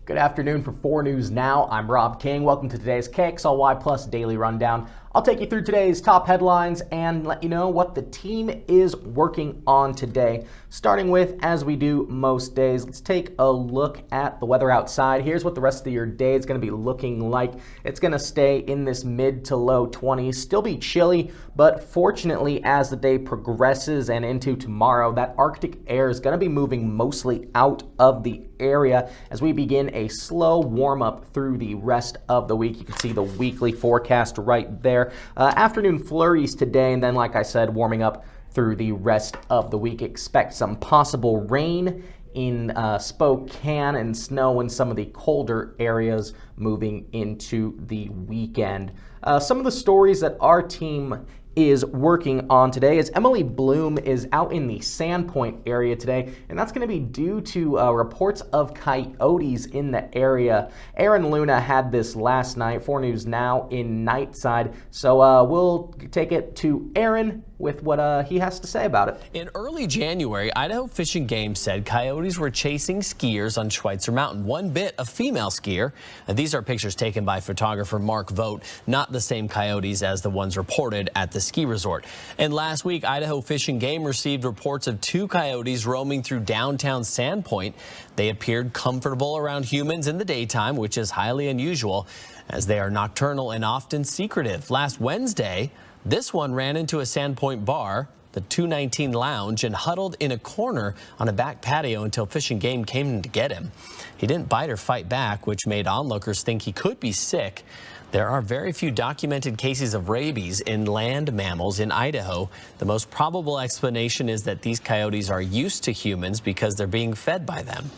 Good afternoon for 4 News Now. I'm Rob King. Welcome to today's KXLY Plus Daily Rundown. I'll take you through today's top headlines and let you know what the team is working on today. Starting with, as we do most days, let's take a look at the weather outside. Here's what the rest of your day is going to be looking like. It's going to stay in this mid to low 20s, still be chilly, but fortunately as the day progresses and into tomorrow, that Arctic air is going to be moving mostly out of the area as we begin a slow warm up through the rest of the week. You can see the weekly forecast right there. Afternoon flurries today, and then like I said, warming up through the rest of the week. Expect some possible rain in Spokane and snow in some of the colder areas moving into the weekend. Some of the stories that our team is working on today is Emily Bloom is out in the Sandpoint area today, and that's going to be due to reports of coyotes in the area. Aaron Luna had this last night, 4 News Now in Nightside, so we'll take it to Aaron with what he has to say about it. In early January, Idaho Fish and Game said coyotes were chasing skiers on Schweitzer Mountain. One bit a female skier. These are pictures taken by photographer Mark Vogt, not the same coyotes as the ones reported at the ski resort. And last week, Idaho Fish and Game received reports of 2 coyotes roaming through downtown Sandpoint. They appeared comfortable around humans in the daytime, which is highly unusual as they are nocturnal and often secretive. Last Wednesday, this one ran into a Sandpoint bar, the 219 Lounge, and huddled in a corner on a back patio until Fish and Game came to get him. He didn't bite or fight back, which made onlookers think he could be sick. There are very few documented cases of rabies in land mammals in Idaho. The most probable explanation is that these coyotes are used to humans because they're being fed by them.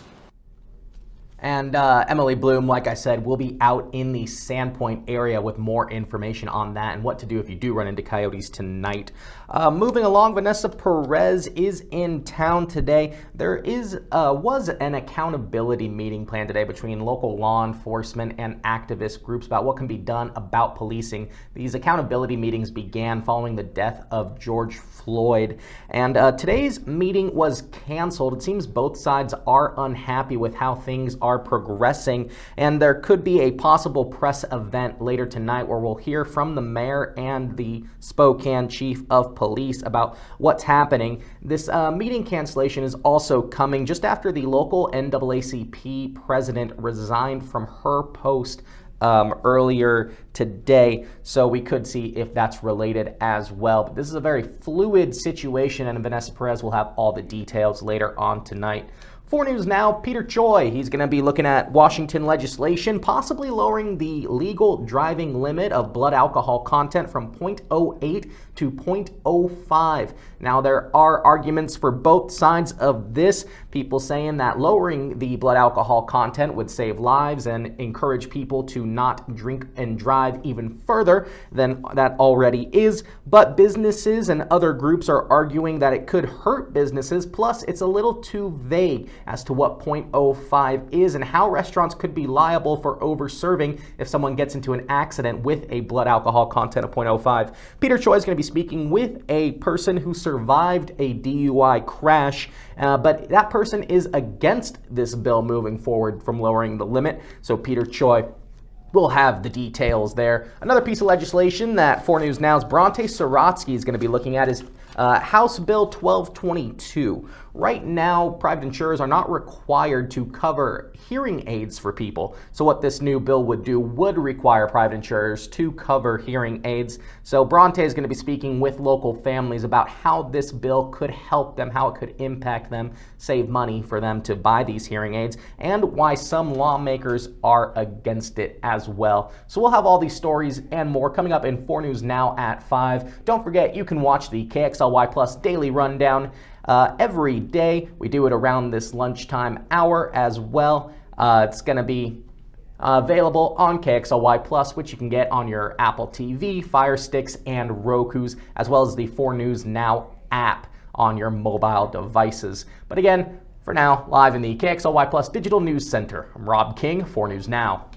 And Emily Bloom, like I said, will be out in the Sandpoint area with more information on that and what to do if you do run into coyotes tonight. Moving along, Vanessa Perez is in town today. There was an accountability meeting planned today between local law enforcement and activist groups about what can be done about policing. These accountability meetings began following the death of George Floyd, and today's meeting was canceled. It seems both sides are unhappy with how things are progressing, and there could be a possible press event later tonight where we'll hear from the mayor and the Spokane chief of police about what's happening. This meeting cancellation is also coming just after the local NAACP president resigned from her post earlier today, so we could see if that's related as well. But this is a very fluid situation, and Vanessa Perez will have all the details later on tonight. 4 News Now, Peter Choi, he's going to be looking at Washington legislation, possibly lowering the legal driving limit of blood alcohol content from 0.08 to 0.05. Now, there are arguments for both sides of this. People saying that lowering the blood alcohol content would save lives and encourage people to not drink and drive even further than that already is. But businesses and other groups are arguing that it could hurt businesses, plus it's a little too vague as to what 0.05 is and how restaurants could be liable for over-serving if someone gets into an accident with a blood alcohol content of 0.05. Peter Choi is going to be speaking with a person who survived a DUI crash, but that person is against this bill moving forward from lowering the limit. So Peter Choi we'll have the details there. Another piece of legislation that 4 News Now's Bronte Sorotsky is going to be looking at is House Bill 1222. Right now, private insurers are not required to cover hearing aids for people. So what this new bill would do would require private insurers to cover hearing aids. So Bronte is going to be speaking with local families about how this bill could help them, how it could impact them, save money for them to buy these hearing aids, and why some lawmakers are against it as well. So we'll have all these stories and more coming up in 4 News Now at 5. Don't forget, you can watch the KXLY Plus Daily Rundown every day. We do it around this lunchtime hour as well. It's going to be available on KXLY Plus, which you can get on your Apple TV, Fire Sticks, and Rokus, as well as the 4 News Now app on your mobile devices. But again, for now, live in the KXLY Plus Digital News Center, I'm Rob King, 4 News Now.